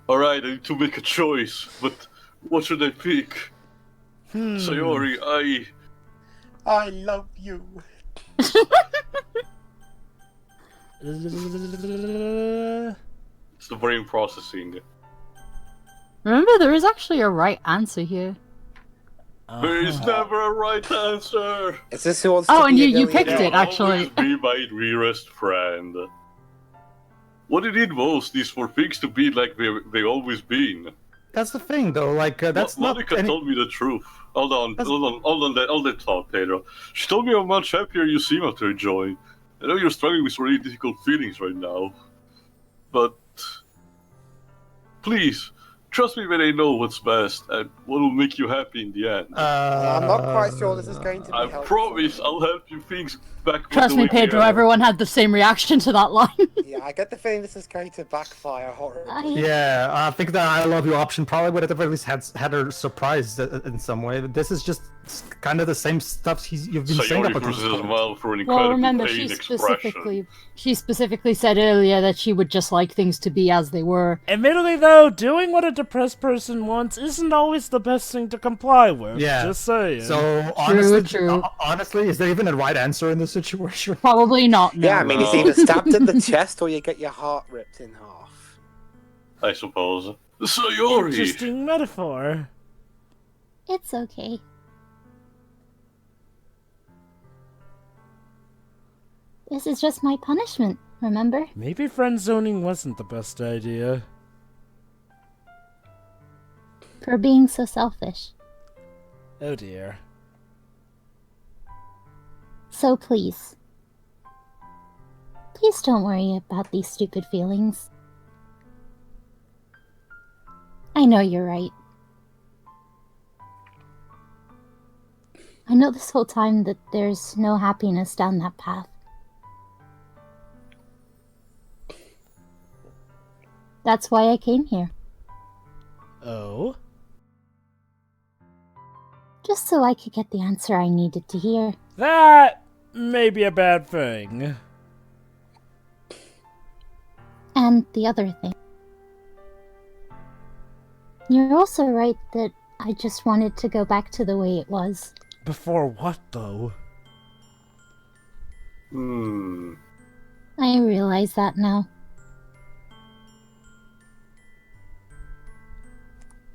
Alright, I need to make a choice, but what should I pick? Sayori, I love you. It's the brain processing. Remember, there is actually a right answer here. There is never a right answer! Is this who wants to Oh, and be a you picked millionaire? it, actually. Always be my dearest friend. What I need most is for things to be like they always been. That's the thing, though. Like, that's Monica not. told me the truth. Hold on that thought, Pedro. She told me how much happier you seem after joining. I know you're struggling with really difficult feelings right now, but please trust me when I know what's best and what will make you happy in the end. I'm not quite sure this is going to be I helpful. promise I'll help you things back. Trust me, Pedro, everyone had the same reaction to that line. Yeah, I get the feeling this is going to backfire horribly. Yeah, I think that I love you option probably would at the very least had her surprised in some way. This is just kind of the same stuff you've been saying up Sayori until this versus point. well for an incredible Well, remember, pain she specifically said earlier that she would just like things to be as they were. Admittedly, though, doing what a depressed person wants isn't always the best thing to comply with. Yeah. Just saying. So honestly, True. honestly, is there even a right answer in this situation? Probably not, no. Yeah, I mean, it's either stabbed in the chest or you get your heart ripped in half. I suppose. Sayori! Interesting metaphor. It's okay. This is just my punishment, remember? Maybe friend zoning wasn't the best idea. For being so selfish. Oh dear. So please. Please don't worry about these stupid feelings. I know you're right. I know this whole time that there's no happiness down that path. That's why I came here. Oh? Just so I could get the answer I needed to hear. That may be a bad thing. And the other thing. You're also right that I just wanted to go back to the way it was. Before what, though? I realize that now.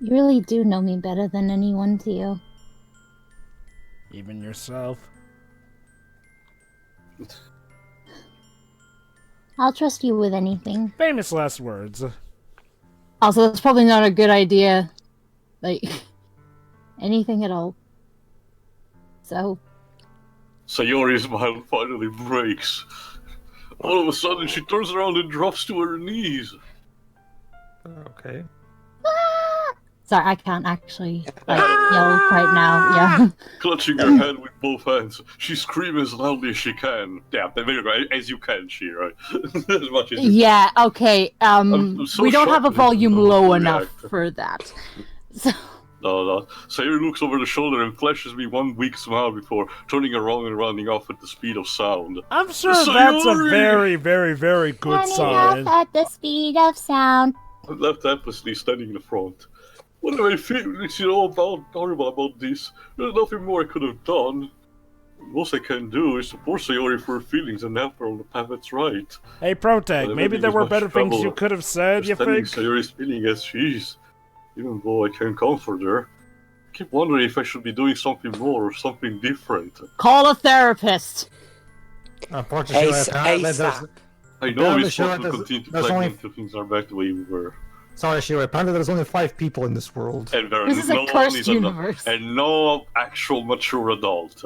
You really do know me better than anyone, Teo. Even yourself? I'll trust you with anything. Famous last words. Also, that's probably not a good idea. Like, anything at all. So... Sayori's smile finally breaks. All of a sudden, she turns around and drops to her knees. Okay. Sorry, I can't actually like, yell right now, yeah. Clutching her head with both hands, she screams as loudly as she can. Yeah, there you go, as you can, she, right? As much as you Yeah, okay, I'm so we don't have a shocked volume that low you enough react. for that. So... No. Sayori looks over the shoulder and flashes me one weak smile before turning around and running off at the speed of sound. I'm sure that's a Sayori! very, very, very good Running sign. off at the speed of sound. I'm left helplessly standing in the front. What do I feel horrible about this? There's nothing more I could have done. Most I can do is support Sayori for her feelings and help her on the path that's right. Hey, Protag, But maybe I'm there having were as better much things you trouble could have said, you understanding think? Sayori's feeling as she is. Even though I can comfort her, I keep wondering if I should be doing something more or something different. Call a therapist! Unfortunately, ASAP. I know Apparently, we're sure, supposed to continue to there's plan only- until things are back the way we were. sorry, Shiro. Apparently, there's only 5 people in this world. And there This is a no one cursed is universe. and no actual mature adult.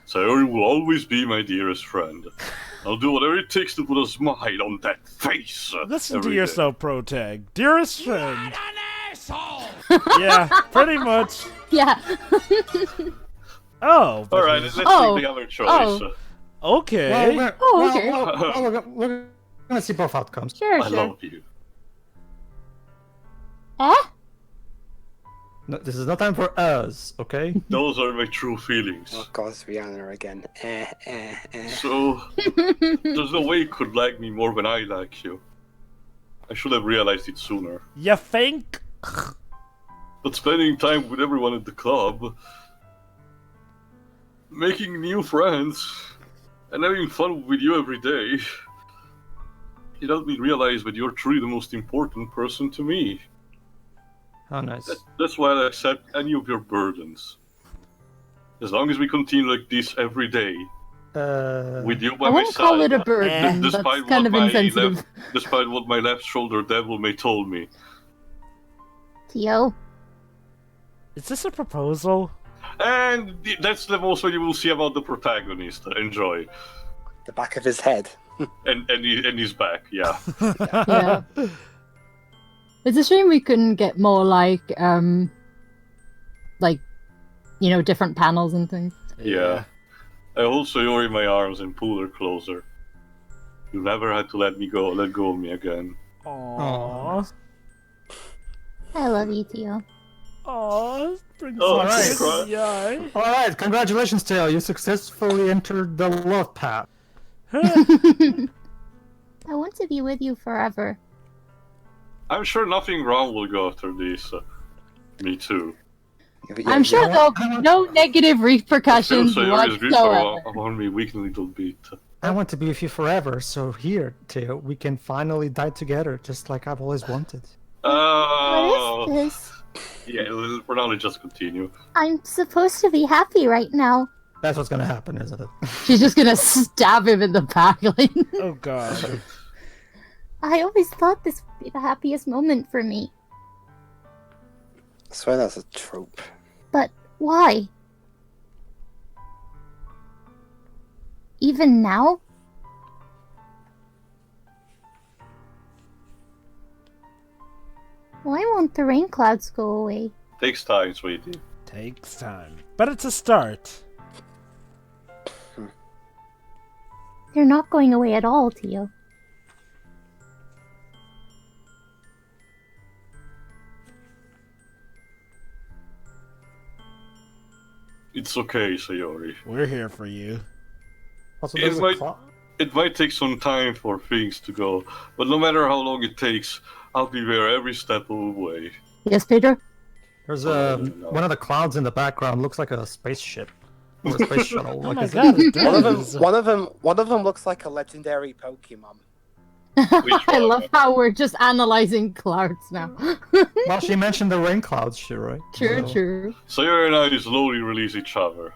Sayori will always be my dearest friend. I'll do whatever it takes to put a smile on that face. Listen to every day. yourself, Protag. Dearest friend. Yeah, pretty much. Yeah. Oh. but Alright, he's- let's Oh. take the other choice. Oh. Okay. Okay. We're gonna see both outcomes. Sure, I sure. love you. Eh? No, this is not time for us, okay? Those are my true feelings. Oh god, it's Rihanna again. So, there's no way you could like me more than I like you. I should have realized it sooner. You think? But spending time with everyone at the club, making new friends, and having fun with you every day, it helped me realize that you're truly the most important person to me. Oh, nice. That's why I accept any of your burdens. As long as we continue like this every day, with you by I my wouldn't call side, it a burden. That's kind of insensitive. Despite what my left shoulder devil may told me. Teo, Is this a proposal? And that's the most what you will see about the protagonist. Enjoy. The back of his head. And he's back, yeah. Yeah. It's a shame we couldn't get more different panels and things. Yeah. I hold Sayori in my arms and pull her closer. You never had to let go of me again. Aww. I love you, Teo. Aww. Oh, Yeah. Alright, congratulations, Teo. You successfully entered the love path. I want to be with you forever. I'm sure nothing wrong will go after this. Me too. I'm sure there'll be no negative repercussions Sayori's grip whatsoever. around me weakened a little bit. I want to be with you forever, so here, Teo, we can finally die together, just like I've always wanted. Oh. What is this? Yeah, for now, let's just continue. I'm supposed to be happy right now. That's what's gonna happen, isn't it? She's just gonna stab him in the back. Oh god. I always thought this would be the happiest moment for me. I swear that's a trope. But why? Even now? Why won't the rain clouds go away? Takes time, sweetie. Takes time. But it's a start. They're not going away at all, Teo. It's okay, Sayori. We're here for you. Also, It there's a might- clock. It might take some time for things to go, but no matter how long it takes, I'll be there every step of the way. Yes, Pedro? There's Oh, a no. one of the clouds in the background looks like a spaceship or a space shuttle. Oh like my is it- god, it One of them, does. one of them looks like a legendary Pokemon. Which I one? love how we're just analyzing clouds now. Well, she mentioned the rain clouds, sure, right? True, So- true. Sayori and I slowly release each other.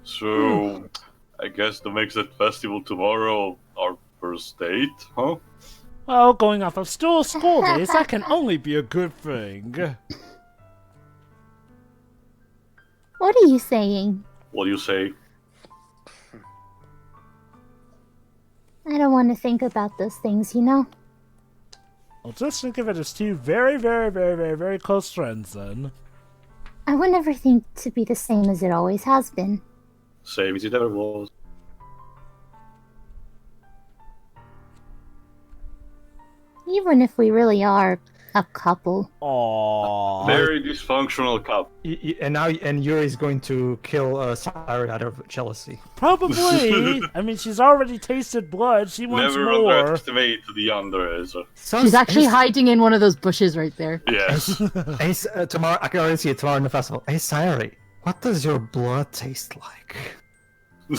So, I guess the next festival tomorrow, our first date, huh? Well, going off of school days, that can only be a good thing. What are you saying? What do you say? I don't want to think about those things, you know? Well, just think of it as two very, very, very, very, very close friends, then. I want everything to be the same as it always has been. Same as it ever was. Even if we really are a couple. Aww. Very dysfunctional couple. And Yuri's going to kill Sayori out of jealousy. Probably. I mean, she's already tasted blood. She wants Never more. underestimate the under. She's actually hiding in one of those bushes right there. Yes. Hey, tomorrow I can already see it tomorrow in the festival. Hey, Sayori, what does your blood taste like?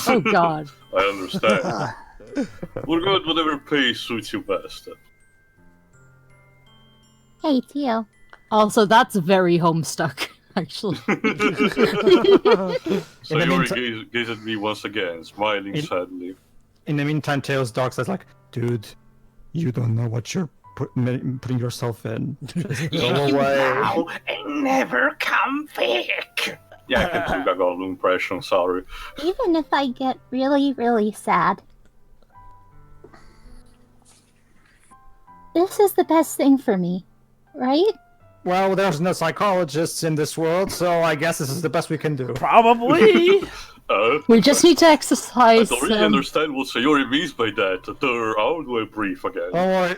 Oh god. I understand. We're good, whatever pace suits you best. Hey, Teo. Also, that's very homestuck, actually. Sayori gazed at me once again, smiling sadly. In the meantime, Teo's dog says like, dude, you don't know what you're putting yourself in. Just go away. And never come back. Yeah, I can do Gagal impression, sorry. Even if I get really, really sad, this is the best thing for me, right? Well, there's no psychologists in this world, so I guess this is the best we can do. Probably. We just need to I exercise. don't really understand what Sayori means by that. How do I breathe again?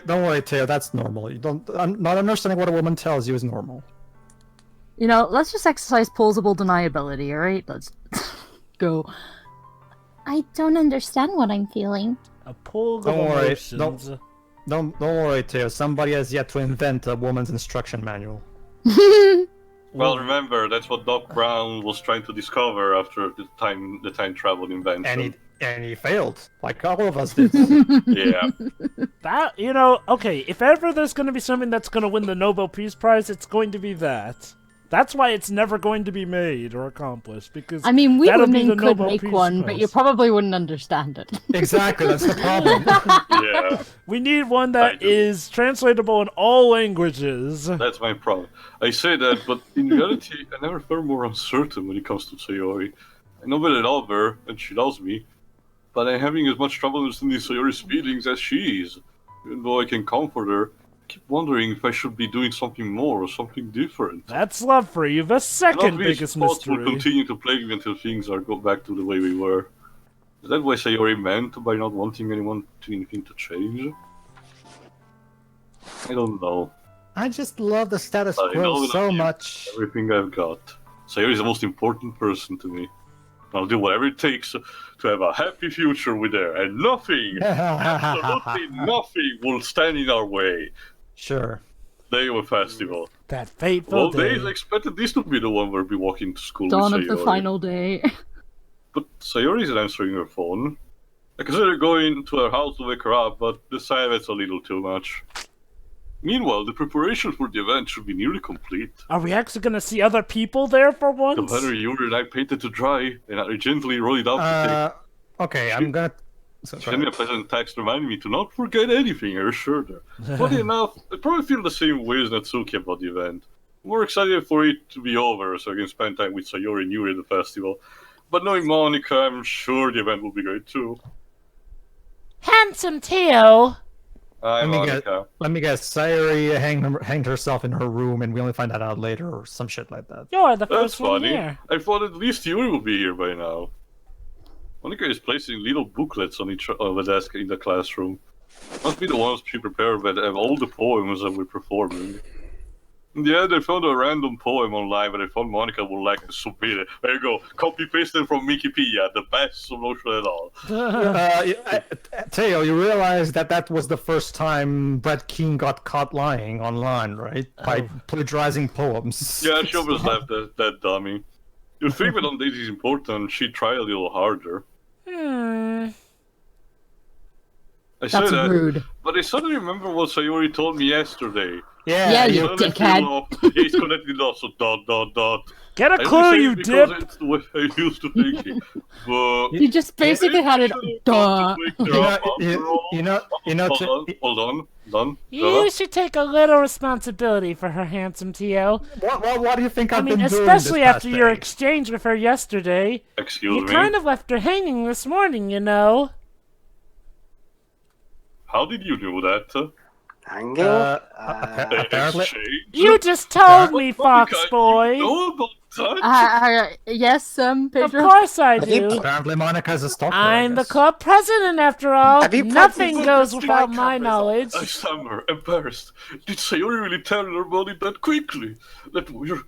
Don't worry, Teo. That's normal. You don't. Not understanding what a woman tells you is normal. Let's just exercise plausible deniability, alright? Let's go. I don't understand what I'm feeling. A pool of Don't worry, emotions. Don't worry, Teo. Somebody has yet to invent a woman's instruction manual. Well, remember, that's what Doc Brown was trying to discover after the time travel invention. And he failed, like all of us did. Yeah. That, okay, if ever there's going to be something that's going to win the Nobel Peace Prize, it's going to be that. That's why it's never going to be made or accomplished, because I mean, we that'll be women the could Nobel make Peace one, Prize. but you probably wouldn't understand it. Exactly, that's the problem. Yeah. We need one that is translatable in all languages. That's my problem. I say that, but in reality, I never felt more uncertain when it comes to Sayori. I know that I love her, and she loves me, but I'm having as much trouble understanding Sayori's feelings as she is. Even though I can comfort her, I keep wondering if I should be doing something more or something different. That's love for you, the second biggest thoughts will mystery. continue to plague me until things go back to the way we were. Is that why Sayori meant by not wanting anything to change? I don't know. I just love the status I quo know that so you- much. Everything I've got. Sayori is the most important person to me. I'll do whatever it takes to have a happy future with her, and nothing, absolutely nothing, will stand in our way. Sure. Day of a festival. That fateful Well, day. days I expected this to be the one where we walk into school Dawn with of the Sayori. final day. But Sayori isn't answering her phone. I consider going to her house to wake her up, but decided that's a little too much. Meanwhile, the preparations for the event should be nearly complete. Are we actually going to see other people there for The once? banner Yuri and I painted to dry, and I gently rolled it up to Okay, I'm gonna... So, send me a pleasant text reminding me to not forget anything, I assured her. Funny enough, I probably feel the same way as Natsuki about the event. I'm more excited for it to be over so I can spend time with Sayori and Yuri at the festival. But knowing Monica, I'm sure the event will be great too. HandsomeTeo! Hi, Let me guess. Monica. Let me guess. Sayori hanged herself in her room, and we only find that out later, or some shit like that. You're the That's first one funny. here. I thought at least Yuri would be here by now. Monica is placing little booklets on the desk in the classroom. Must be the ones she prepared that have all the poems that we're performing. In the end, I found a random poem online that I thought Monica would like to submit it. There you go. Copy-paste it from Wikipedia. The best solution at all. Teo, you realize that was the first time Brett Keane got caught lying online, right? By plagiarizing poems. Yeah, she always left that dummy. You'd think that on days is important, she'd try a little harder. I say That's that, rude. but I suddenly remember what Sayori told me yesterday. Yeah, you Suddenly dickhead. feel off. Yeah, it's connected also, ... Get a I clue, only say you it because dip! it's the way I used to think it. But... You just basically had it. Duh. Hold on. Done. You should take a little responsibility for her, HandsomeTeo. What do you think I I've mean, been doing especially this past after your day? exchange with her yesterday. Excuse You me. kind of left her hanging this morning, you know. How did you do that? Hanging? Apparently, Exchange? You just told me, Monica, Fox you Boy. know about that? Yes, Of Pedro. course I Have you- do. apparently Monica's a stalker. I I'm the guess. club president, after all. Have you Nothing practiced goes the without strike my cameras? knowledge. I stammer, embarrassed. Did Sayori really tell her about it that quickly? That we're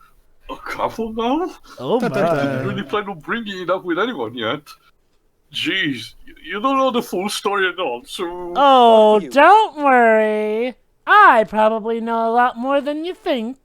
a couple now? Oh Didn't my. really plan on bringing it up with anyone yet. Jeez, you don't know the full story at all, so... Oh, you. don't worry. I probably know a lot more than you think.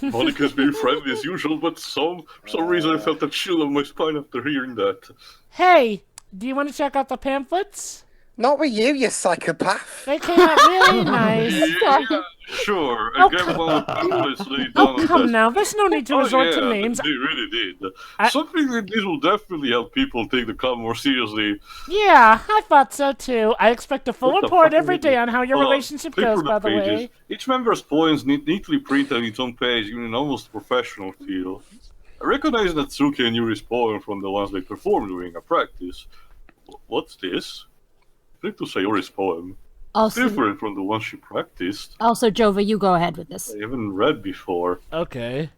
Monica's been friendly as usual, but for some reason I felt a chill on my spine after hearing that. Hey, do you want to check out the pamphlets? Not with you, you psychopath. They came out really nice. Yeah, sure. I Oh, grabbed one of the pamphlets laid down on the Come desk. now, there's no need to Oh, resort yeah, to names. They really did. I- Something like this will definitely help people take the club more seriously. Yeah, I thought so too. I expect a full What the report fuck every is day it? on how your Hold on, relationship flip goes, through by the pages. way. Each member's poems neatly printed on its own page, giving an almost professional feel. I recognize Natsuki and Yuri's poem from the ones they performed during a practice. What's this? Flip to Sayori's poem. Also, Different from the one she practiced. Jova, you go ahead with this. I haven't read before. Okay.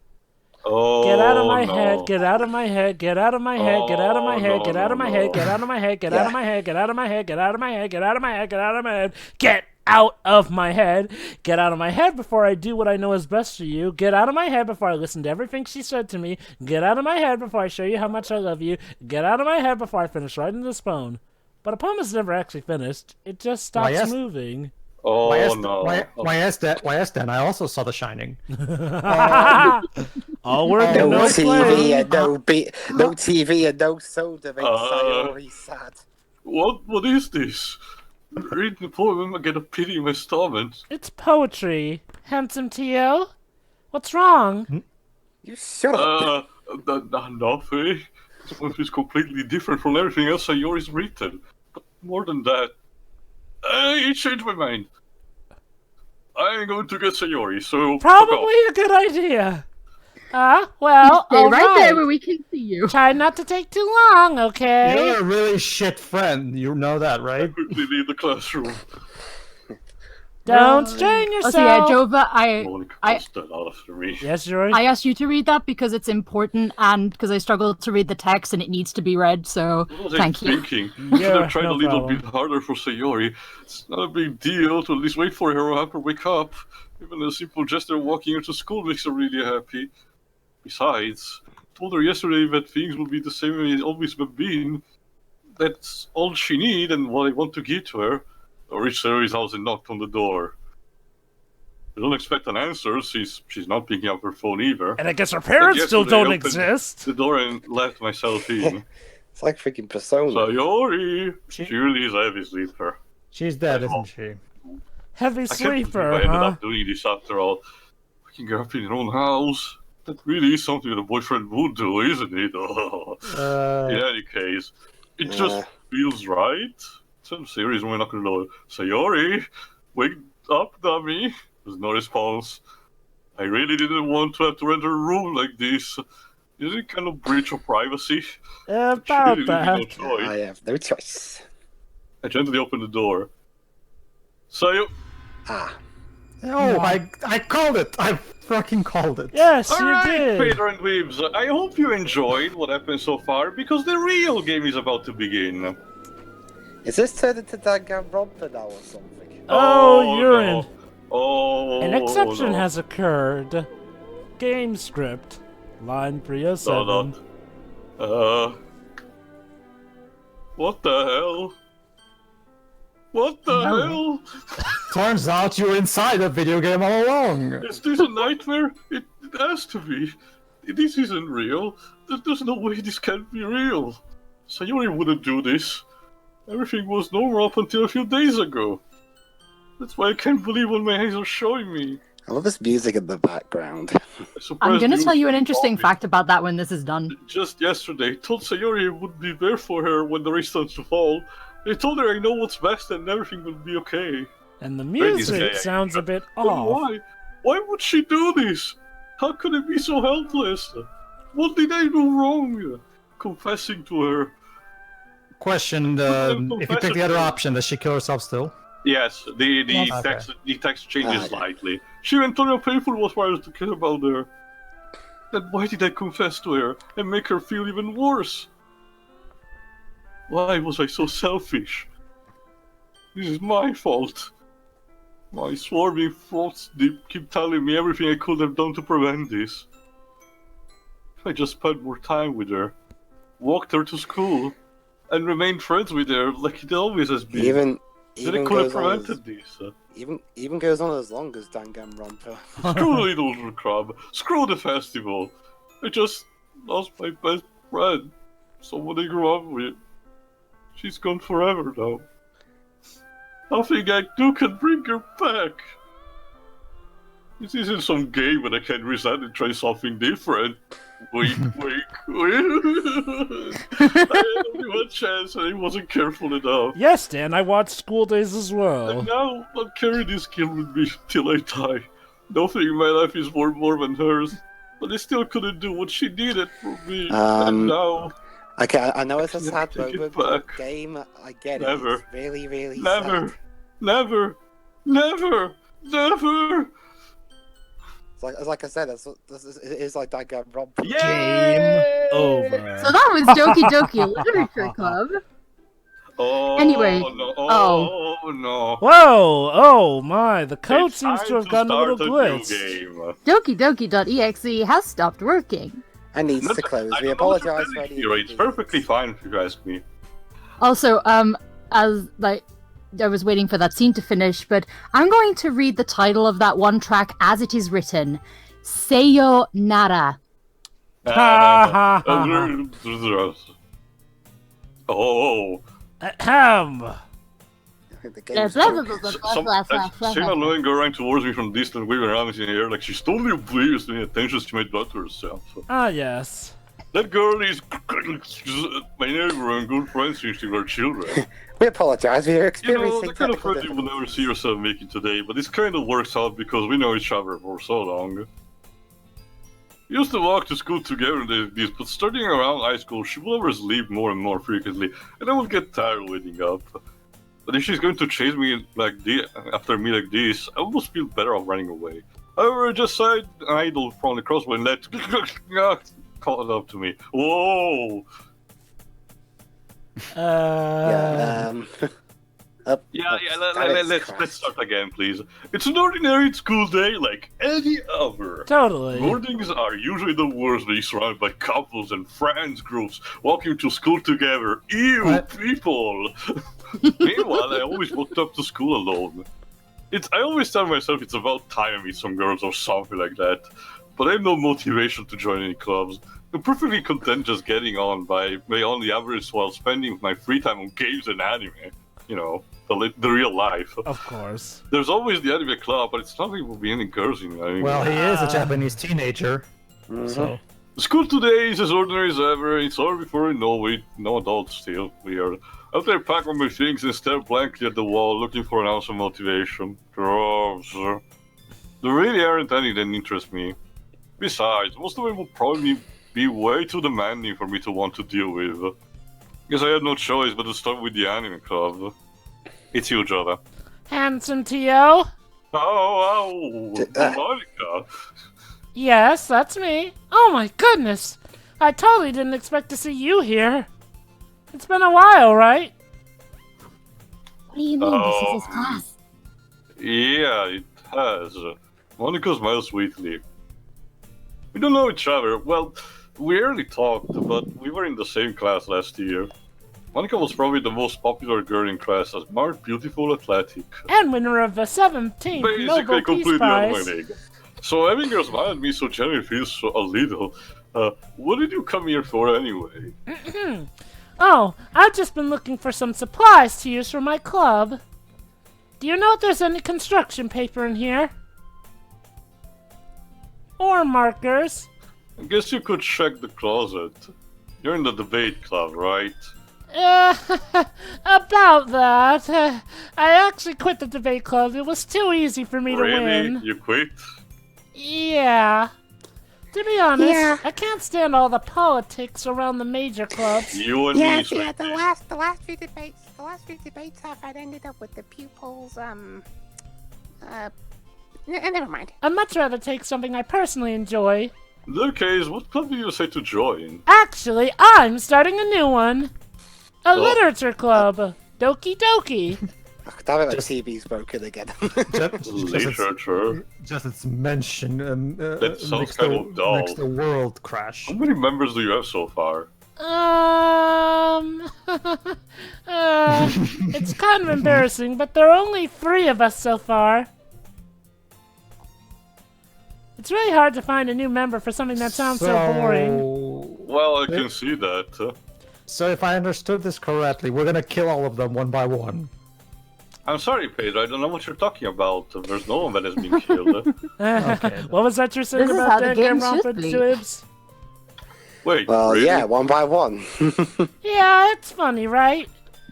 Oh, Get out of my no. head, get out of my head, get out of my head, get out of my Oh, head, no, get out of no, my head, no. get out of my head, get out of my head, get out of my head, get out of my head, get out of my head, get out of my head, get out of my head. Get out of my head before I do what I know is best for you. Get out of my head before I listen to everything she said to me. Get out of my head before I show you how much I love you. Get out of my head before I finish writing this poem. but a poem is never actually finished. It just stops yes. moving. Oh Why no. yes, Dan? I also saw The Shining. All work No and no TV play. and no TV and no soda makes Sayori sad. What is this? Reading the poem, I get a pity in my stomach. It's poetry. HandsomeTeo? What's wrong? You shut up. Nothing. This poem is completely different from everything else Sayori's written. But more than that, I changed my mind. I'm going to get Sayori, so Probably a good idea. Well, Stay all right there right. where we can see you. Try not to take too long, okay? You're a really shit friend. You know that, I right? quickly leave the classroom. Don't strain yourself. Also, yeah, Jova, Monica I- puts that out after me. Yes, Yuri? I asked you to read that because it's important and because I struggled to read the text and it needs to be read, so What was I thank you. thinking? Yeah, Should have tried no a little problem. bit harder for Sayori. It's not a big deal to at least wait for her or have her wake up. Even a simple gesture of walking her to school makes her really happy. Besides, I told her yesterday that things will be the same way it's always been. That's all she needs and what I want to give to her. I reached Sayori's house and knocked on the door. I don't expect an answer, she's not picking up her phone either. And I guess her parents But still yesterday I don't opened exist. The door and let myself in. It's like freaking Persona. Sayori! Julie's a heavy sleeper. She's dead, isn't she? Heavy I can't believe sleeper, I ended huh? up doing this after all. Waking her up in her own house. That really is something that a boyfriend would do, isn't it? In any case, it just feels right. Some series we're not gonna know. Sayori, wake up, dummy. There's no response. I really didn't want to have to rent a room like this. Is it kind of breach of privacy? About No that. choice. I have no choice. I gently opened the door. Sayo. Ah. Oh, I called it. I fucking called it. Yes, you Alright, did. Peter and Weebs, I hope you enjoyed what happened so far, because the real game is about to begin. Is this turned into Danganronpa now or something? Oh, urine. No. Oh, An exception no. has occurred. Game script. Line 307. What the hell? What the hell? Turns out you're inside a video game all along. Is this a nightmare? It has to be. This isn't real. There's no way this can't be real. Sayori wouldn't do this. Everything was normal up until a few days ago. That's why I can't believe what my eyes are showing me. I love this music in the background. I'm gonna tell you an interesting fact about that when this is done. Just yesterday, told Sayori I would be there for her when the rain starts to fall. I told her I know what's best and everything will be okay. And the Ladies music and sounds a bit But off. why? Why would she do this? How could I be so helpless? What did I do wrong? Confessing to her. Question: if you pick the other option, does she kill herself still? Yes, the Yes. text changes Okay. slightly. She went on how painful it was for us to care about her. Then why did I confess to her and make her feel even worse? Why was I so selfish? This is my fault. My swarming thoughts keep telling me everything I could have done to prevent this. If I just spent more time with her, walked her to school, and remained friends with her like it always has been, Even then I could have goes on prevented this. even goes on as long as Danganronpa. Screw the little crab. Screw the festival. I just lost my best friend. Someone I grew up with. She's gone forever now. Nothing I do can bring her back. This isn't some game when I can resign and try something different. Wink, wink, wink. I had only one chance and I wasn't careful enough. Yes, Dan, I watched School Days as well. And now I'll carry this guilt with me till I die. Nothing in my life is worth more than hers. But I still couldn't do what she needed from me. And now, Okay, I know it's a sad Take it moment, but back. game, I get Never. it. It's really, really never, sad. never, never, never. It's like I said, it is like Danganronpa. Game over. So that was Doki Doki Literature Club. Oh, Anyway, no. Oh, no. Whoa! Oh my! The code It's seems time to have gotten a little start glitched. new game. Doki Doki.exe has stopped working. I need to close. We apologize for any It's perfectly fine if you ask me. Also, as like I was waiting for that scene to finish, but I'm going to read the title of that one track as it is written. Sayo-nara. Oh. Ahem. The game Yes, is Same annoying girl ran towards me from distant, waving around in the air like she's totally oblivious to the attention she made brought to herself. Ah, yes. That girl is my neighbor and good friends since we were children. We apologize. We are You know, experiencing the kind of technical friend you will never difficulties. see yourself making today, but this kind of works out because we know each other for so long. We used to walk to school together in the days, but starting around high school, she will always leave more and more frequently, and I would get tired waiting up. But if she's going to chase me like after me like this, I almost feel better off running away. However, I just saw an idol from the crossbow and let caught up to me. Whoa! Let's start again, please. It's an ordinary school day like any other. Totally. Mornings are usually the worst when you're surrounded by couples and friends groups walking to school together. Ew, What? people! Meanwhile, I always walked up to school alone. I always tell myself it's about time I meet some girls or something like that. But I have no motivation to join any clubs. I'm perfectly content just getting on by my only average while spending my free time on games and anime. You know, the real life. Of course. There's always the anime club, but it's nothing will be any girls in anime. Well, he is a Japanese teenager. So School today is as ordinary as ever. It's all before I know it. No adults still. Weird. After I pack all my things and stare blankly at the wall, looking for an ounce of motivation. Drugs. There really aren't any that interest me. Besides, most of them will probably be way too demanding for me to want to deal with. Guess I had no choice but to start with the anime club. It's you, Jota. HandsomeTeo? Oh, Monica. Yes, that's me. Oh my goodness! I totally didn't expect to see you here. It's been a while, right? What do you mean? This is his class. Yeah, it has. Monica smiles sweetly. We don't know each other. Well, we rarely talked, but we were in the same class last year. Monica was probably the most popular girl in class, as smart, beautiful, athletic. And winner of the 17th Basically, Nobel Peace completely Prize. unwilling. So having her smile at me so genuinely feels so a little. What did you come here for anyway? Oh, I've just been looking for some supplies to use for my club. Do you know if there's any construction paper in here? Or markers? I guess you could check the closet. You're in the debate club, right? About that. I actually quit the debate club. It was too easy for me to Really? win. You quit? Yeah. To be honest, Yeah. I can't stand all the politics around the major clubs. You and Yeah, me, yeah. sweetie. The last few debates have had ended up with the pupils. Never mind. I'd much rather take something I personally enjoy. In that case, what club do you say to join? Actually, I'm starting a new one. A Oh. literature club. Doki Doki. Ugh, damn it, my TV's broken again. Literature. just its mention That sounds makes kind of dull. makes the world crash. How many members do you have so far? It's kind of embarrassing, but there are only 3 of us so far. It's really hard to find a new member for something that sounds so boring. Well, I can see that. So if I understood this correctly, we're gonna kill all of them one by one. I'm sorry, Pedro, I don't know what you're talking about. There's no one that has been killed. Okay. What was that you're saying This is about how the Dan game Gamromp should and be. Swibs? Wait, Well, really? yeah, one by one. Yeah, it's funny, right?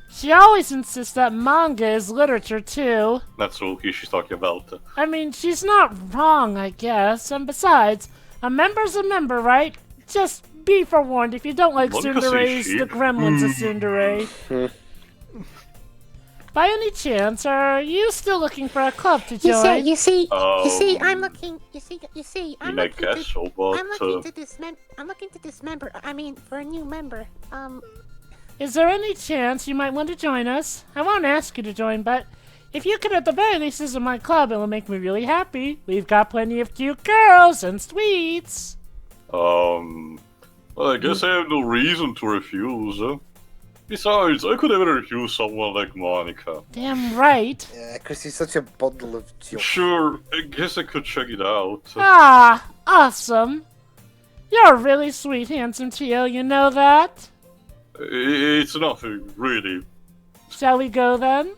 She always insists that manga is literature, too. That's Ruki she's talking about. I mean, she's not wrong, I guess. And besides, a member's a member, right? Just be forewarned, if you don't like Monica says tsunderes, she. the gremlin's a tsundere. By any chance, are you still looking for a club to join? You see, I'm looking. I mean, I guess so, but I'm looking to dismember. I mean, for a new member. Is there any chance you might want to join us? I won't ask you to join, but if you could at the very least visit my club, it will make me really happy. We've got plenty of cute girls and sweets. well, I guess I have no reason to refuse. Besides, I could never refuse someone like Monica. Damn right. Yeah, because he's such a bundle of junk. Sure, I guess I could check it out. Ah, awesome. You're really sweet, HandsomeTeo, you know that? It's nothing, really. Shall we go then?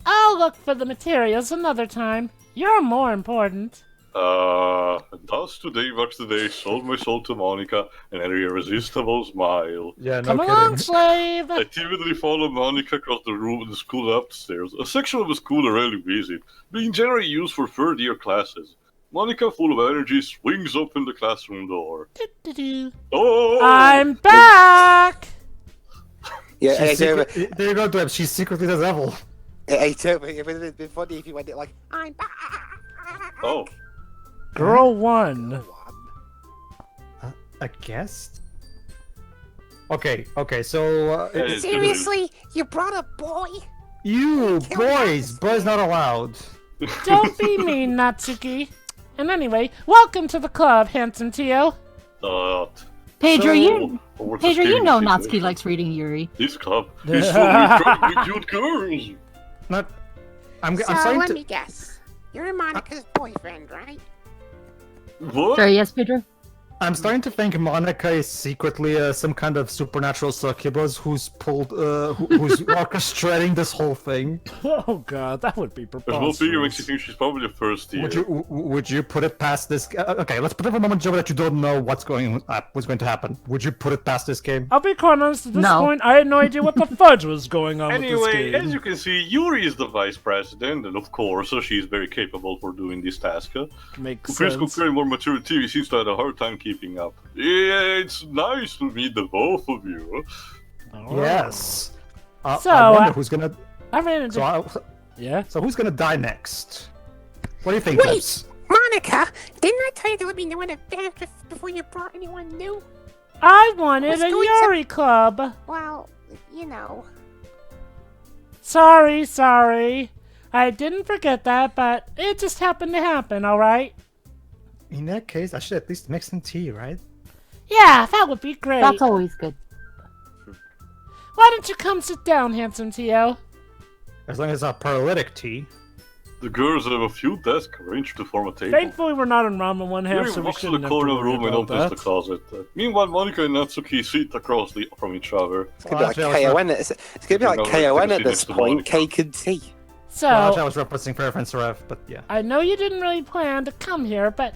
I'll look for the materials another time. You're more important. Thus today marks the day I sold my soul to Monica and an irresistible smile. Yeah, no Come kidding. along, slave. I timidly followed Monica across the room in the school upstairs, a section of the school I rarely visit, being generally used for third-year classes. Monica, full of energy, swings open the classroom door. Do-do-do. Oh! I'm back! Yeah, hey, She's secret- there you go, Dweb. She's secretly the devil. hey, Toby, it would have been funny if you went it like, I'm back. Oh. Girl 1. A guest? Okay, so Hey, Seriously? You brought a boy? you Kill me. boys not allowed. Don't be mean, Natsuki. And anyway, welcome to the club, HandsomeTeo. Pedro, So, what's the Pedro, you skating know situation? Natsuki likes reading Yuri. This club is full of incredibly cute girls. Not. I'm So starting let to. me guess. You're Monica's boyfriend, right? What? Sorry, yes, Pedro? I'm starting to think Monica is secretly some kind of supernatural succubus who's who's orchestrating this whole thing. Oh god, that would be There's no figure makes you preposterous. think she's probably the first year. Would you put it past this? Okay, let's put it for a moment, Joe, that you don't know what's going to happen. Would you put it past this game? I'll be quite honest, at this No. point, I had no idea what the fudge was going on with Anyway, this as game. you can see, Yuri is the vice president, and of course, she's very capable for doing this task. Makes Prince sense. comparing more mature TV seems to have a hard time keeping up. Yeah, it's nice to meet the both of you. Oh. Yes. So, I wonder who's gonna. I ran into... Yeah? So who's gonna die next? What do you think, Wait! Lips? Monica, didn't I tell you to let me know in advance before you brought anyone new? I wanted What's a going to- Yuri club. Well, you know. Sorry. I didn't forget that, but it just happened to happen, alright? In that case, I should at least make some tea, right? Yeah, that would be great. That's always good. Why don't you come sit down, HandsomeTeo? As long as it's paralytic tea. The girls have a few desks arranged to form a table. Thankfully, we're not in ramen one half, Yuri so we walks to shouldn't the have to corner of the worry room and about opens that. the closet. Meanwhile, Monica and Natsuki sit across from each other. It's gonna be like Well, actually, I was KON. It's gonna be like No, KON I at can this see next to point. Monica. Cake and tea. So, Well, actually, I was referencing Fairfriend Seraph, but yeah. I know you didn't really plan to come here, but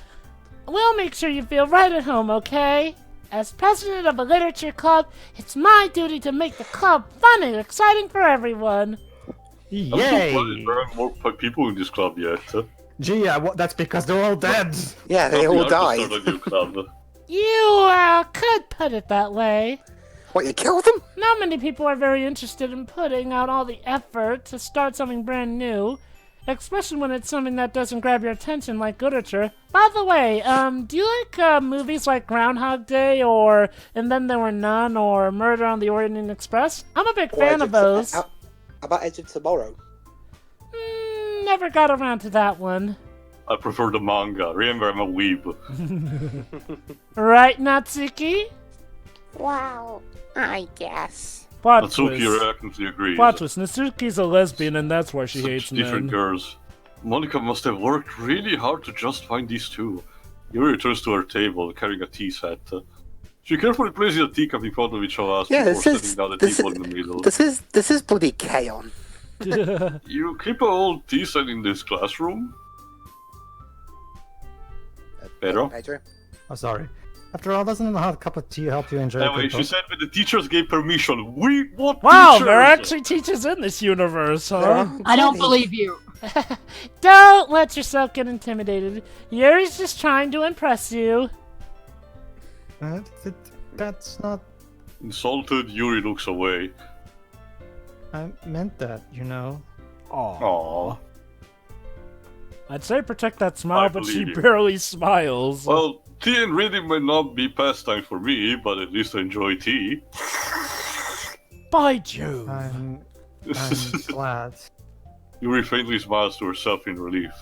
we'll make sure you feel right at home, okay? As president of a literature club, it's my duty to make the club fun and exciting for everyone. I'm so Yay! glad there aren't more people in this club yet. Gee, yeah, that's because they're all dead. Yeah, they all I'll just died. start a new club. You could put it that way. What, you killed them? Not many people are very interested in putting out all the effort to start something brand new, especially when it's something that doesn't grab your attention like literature. By the way, do you like movies like Groundhog Day or And Then There Were None or Murder on the Orient Express? I'm a big fan of those. How about Edge of Tomorrow? Never got around to that one. I prefer the manga. Remember, I'm a weeb. Right, Natsuki? Wow, I guess. Plot Natsuki twist. reluctantly agrees. Plot twist. Natsuki's a lesbian and that's why she Such hates different men. girls. Monica must have worked really hard to just find these two. Yuri returns to her table, carrying a tea set. She carefully places a teacup in front of each of us Yeah, before this setting is down the this table is, in the middle. this is bloody Kaon. You keep a whole tea set in this classroom? Pedro? Pedro. Oh, sorry. After all, doesn't a hot cup of tea help you enjoy a Anyway, good she book? said when the teachers gave permission. What Wow, teachers? there are actually teachers in this universe, huh? I don't believe you. Don't let yourself get intimidated. Yuri's just trying to impress you. That's not... Insulted, Yuri looks away. I meant that, you know. Aww. I'd say protect that smile, I but she believe you. barely smiles. Well, tea and reading might not be pastime for me, but at least I enjoy tea. By Jove. I'm glad. Yuri faintly smiles to herself in relief.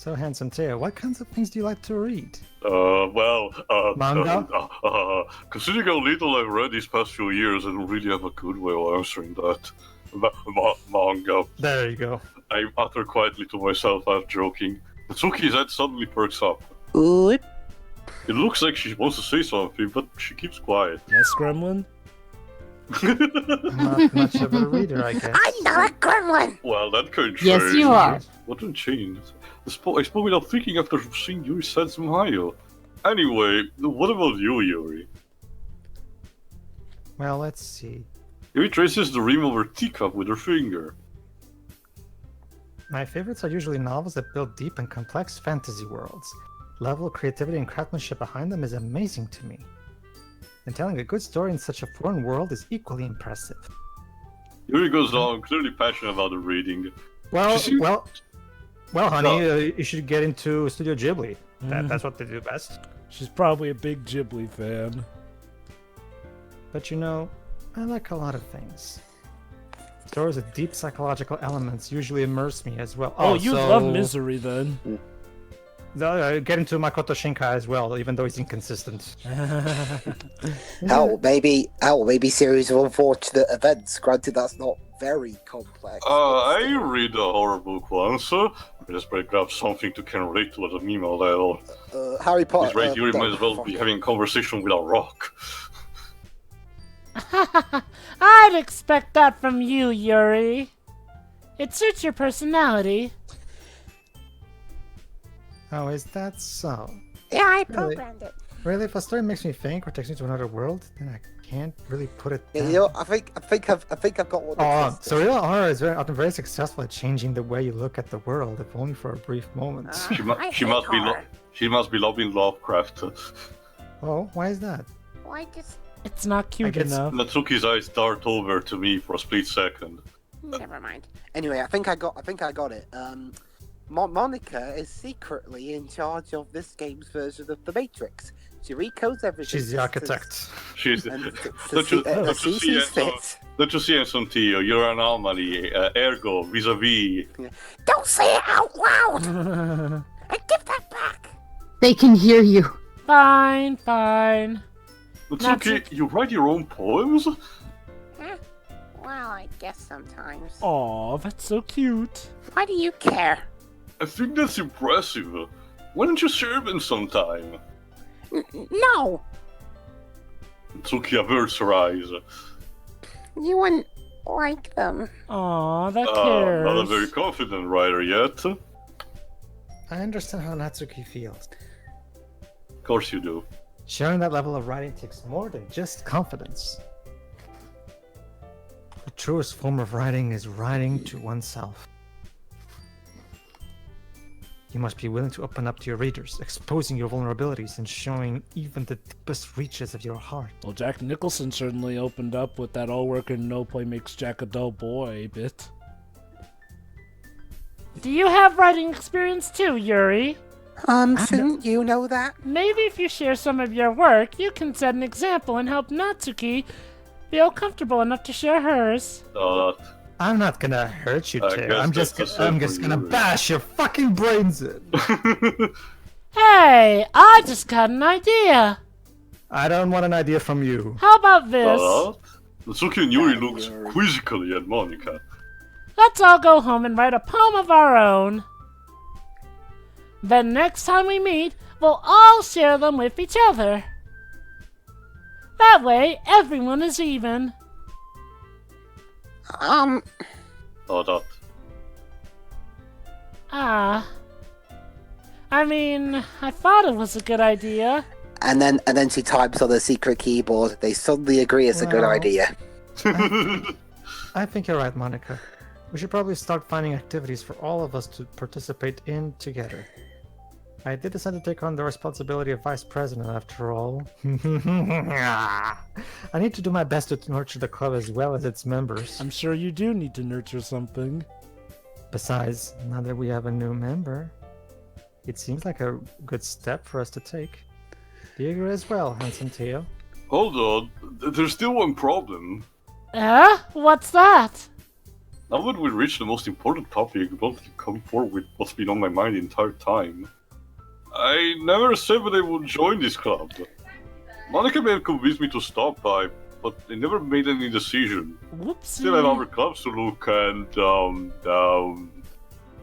So, HandsomeTeo, what kinds of things do you like to read? Manga? Manga? Considering how little I've read these past few years, I don't really have a good way of answering that. Manga. There you go. I utter quietly to myself, half joking. Natsuki's head suddenly perks up. Oop. It looks like she wants to say something, but she keeps quiet. Yes, Gremlin? I'm not much of a reader, I guess. I'm not a gremlin. Well, that could change. Yes, you are. What a change. I spoke without thinking after seeing Yuri Sansumayo. Anyway, what about you, Yuri? Well, let's see. Yuri traces the rim of her teacup with her finger. My favorites are usually novels that build deep and complex fantasy worlds. The level of creativity and craftsmanship behind them is amazing to me. And telling a good story in such a foreign world is equally impressive. Yuri goes on, clearly passionate about the reading. Well, She seems- well, honey, you should get into Studio Ghibli. That's what they do best. She's probably a big Ghibli fan. But you know, I like a lot of things. Stories with deep psychological elements usually immerse me as well. Oh, you so- love Misery then. Get into Makoto Shinkai as well, even though he's inconsistent. Maybe series of unfortunate events. Granted, that's not very complex. I read a horror book once. I just grab something to can relate to as a meme or that. Harry Potter. He's right, Yuri might as well be having a conversation with a rock. I'd expect that from you, Yuri. It suits your personality. Oh, is that so? Yeah, I Really? programmed it. Really, if a story makes me think or takes me to another world, then I can't really put it Yeah, down. you know, I think I've got one. Oh, surreal horror is often very successful at changing the way you look at the world, if only for a brief moment. She, I she hate must be horror. she must be loving Lovecraft. Oh, why is that? Why just It's not cute guess- enough. Natsuki's eyes dart over to me for a split second. never mind. Anyway, I think I got it. Monica is secretly in charge of this game's version of the Matrix. She recodes everything. She's the architect. She's And Don't you- don't you see see it? fit. Don't you see, HandsomeTeo? You're an anomaly. Ergo, vis-a-vis. Don't say it out loud. And give that back. They can hear you. Fine, fine. Natsuki, you write your own poems? Eh, well, I guess sometimes. Aw, that's so cute. Why do you care? I think that's impressive. Why don't you share them sometime? No, Natsuki averts her eyes. you wouldn't like them. Aw, that Not a cares. very confident writer yet. Of I understand how Natsuki feels. course you do. Sharing that level of writing takes more than just confidence. The truest form of writing is writing to oneself. You must be willing to open up to your readers, exposing your vulnerabilities and showing even the deepest reaches of your heart. Well, Jack Nicholson certainly opened up with that all work and no play makes Jack a dull boy bit. Do you have writing experience too, Yuri? Shouldn't you know that? Maybe if you share some of your work, you can set an example and help Natsuki feel comfortable enough to share hers. I'm not gonna hurt you, I Teo. guess I'm just that's the I'm same just for gonna you. bash your fucking brains in. Hey, I just got an idea. I don't want an idea from you. How about this? Natsuki and Yuri looks quizzically at Monica. Let's all go home and write a poem of our own. Then next time we meet, we'll all share them with each other. That way, everyone is even. I mean, I thought it was a good idea. And then she types on the secret keyboard. They suddenly agree it's a good Well. idea. I think you're right, Monica. We should probably start finding activities for all of us to participate in together. I did decide to take on the responsibility of vice president after all. I need to do my best to nurture the club as well as its members. I'm sure you do need to nurture something. Besides, now that we have a new member, it seems like a good step for us to take. Do you agree as well, HandsomeTeo? Hold on, there's still one problem. What's that? now that we reached the most important topic, I wanted to come forward with what's been on my mind the entire time. I never said that I would join this club. Monica may have convinced me to stop by, but I never made any decision. Whoopsie. Still have other clubs to look, and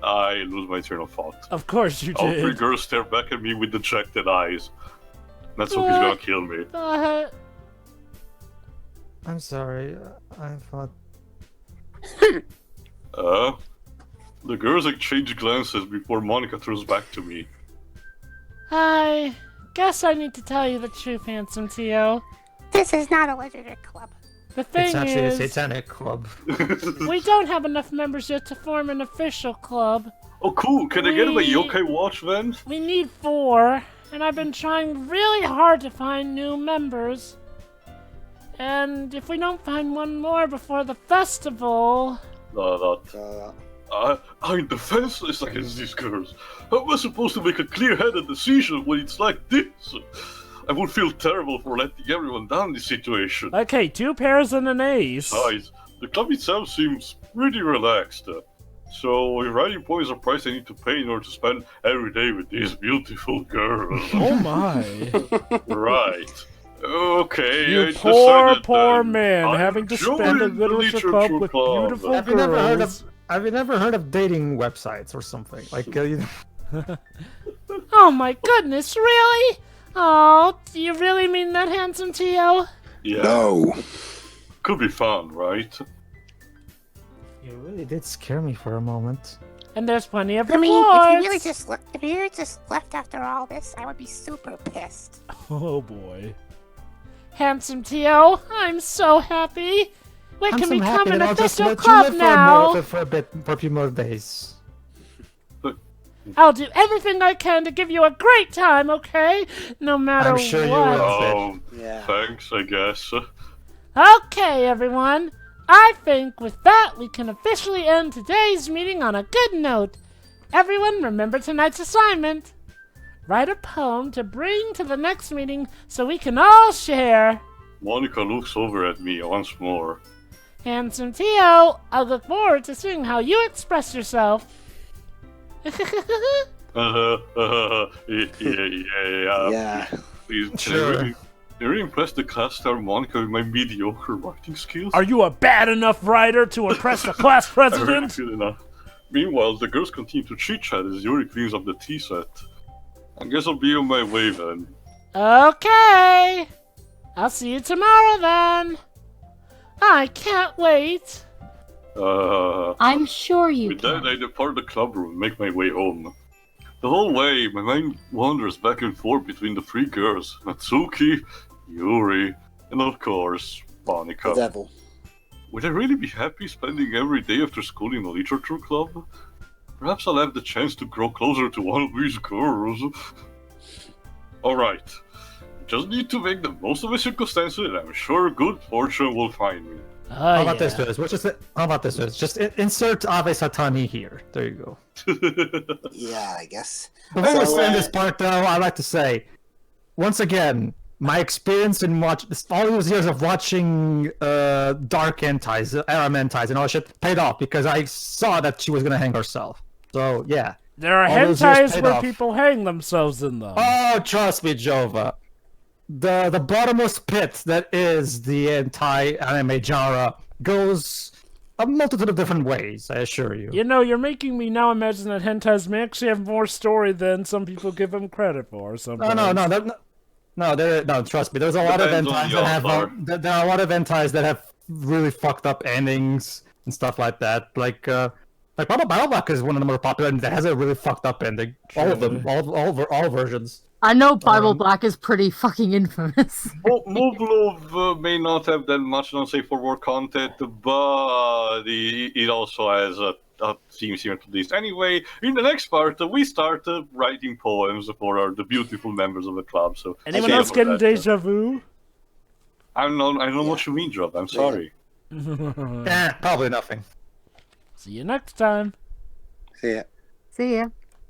I lose my train of thought. Of course you All three did. girls stare back at me with dejected eyes. Natsuki's gonna kill me. I'm sorry. I thought. The girls exchange glances before Monica turns back to me. I guess I need to tell you the truth, HandsomeTeo. This is not a legendary club. The thing It's actually a is, satanic club. we don't have enough members yet to form an official club. Oh, cool! Can I get my yokai watch then? We need 4, and I've been trying really hard to find new members. And if we don't find one more before the festival... I'm defenseless against these girls. How am I supposed to make a clear-headed decision when it's like this? I would feel terrible for letting everyone down in this situation. Okay, 2 pairs and an ace. Besides, the club itself seems pretty relaxed. So, if writing points are price I need to pay in order to spend every day with these beautiful girls. Oh my. Right. Okay, You I poor, decided poor then. man I'm having to spend a joining the literature club with beautiful Have you never heard girls. of? Have you never heard of dating websites or something? Like, Oh my goodness, really? Oh, do you really mean that, HandsomeTeo? Yeah. No. Could be fun, right? you really did scare me for a moment. And there's plenty of I mean, rewards. if you really just left after all this, I would be super pissed. Oh boy. HandsomeTeo, I'm so happy. We can become an official club now. For a few more days. I'll do everything I can to give you a great time, okay? No matter I'm sure you what. will. Yeah. Thanks, I guess. Okay, everyone. I think with that, we can officially end today's meeting on a good note. Everyone, remember tonight's assignment. Write a poem to bring to the next meeting so we can all share. Monica looks over at me once more. HandsomeTeo, I look forward to seeing how you express yourself. Yeah. Yeah. Please, Sure. Can I really impress the class star Monica with my mediocre writing skills? Are you a bad enough writer to impress the class I really president? feel enough. Meanwhile, the girls continue to chit-chat as Yuri cleans up the tea set. I guess I'll be on my way then. Okay. I'll see you tomorrow then. I can't wait. I'm sure you With that, can. I depart the club room and make my way home. The whole way, my mind wanders back and forth between the 3 girls, Natsuki, Yuri, and of course, The Monica. devil. Would I really be happy spending every day after school in a literature club? Perhaps I'll have the chance to grow closer to one of these girls. Alright. Just need to make the most of the circumstances, and I'm sure good fortune will find me. How about this, Liz? How about this, Liz? Just insert Ave Satani here. There you go. Yeah, I guess. Before we So, end this part, though, I'd like to say, once again, my experience in all those years of watching dark hentais, RM hentais, and all that shit paid off because I saw that she was gonna hang herself. So yeah. There are all those years hentais paid where off. people hang themselves in them. Oh, trust me, Jova. The bottomless pit that is the anti-anime genre goes a multitude of different ways, I assure you. You know, you're making me now imagine that hentais may actually have more story than some people give them credit for. No, trust me. There's a lot of Depends on hentais the that have author. there are a lot of hentais that have really fucked up endings and stuff like that. Like Battleblock is one of the more popular, and that has a really fucked up ending. All of them, all versions. I know Bible Black is pretty fucking infamous. Moblov may not have that much non-safe-for-work content, but it also has a theme similar to this. Anyway, in the next part, we start writing poems for the beautiful members of the club. So Anyone I else say getting about that. deja vu? I don't know what you mean, Job. I'm sorry. Probably nothing. See you next time. See ya. See ya.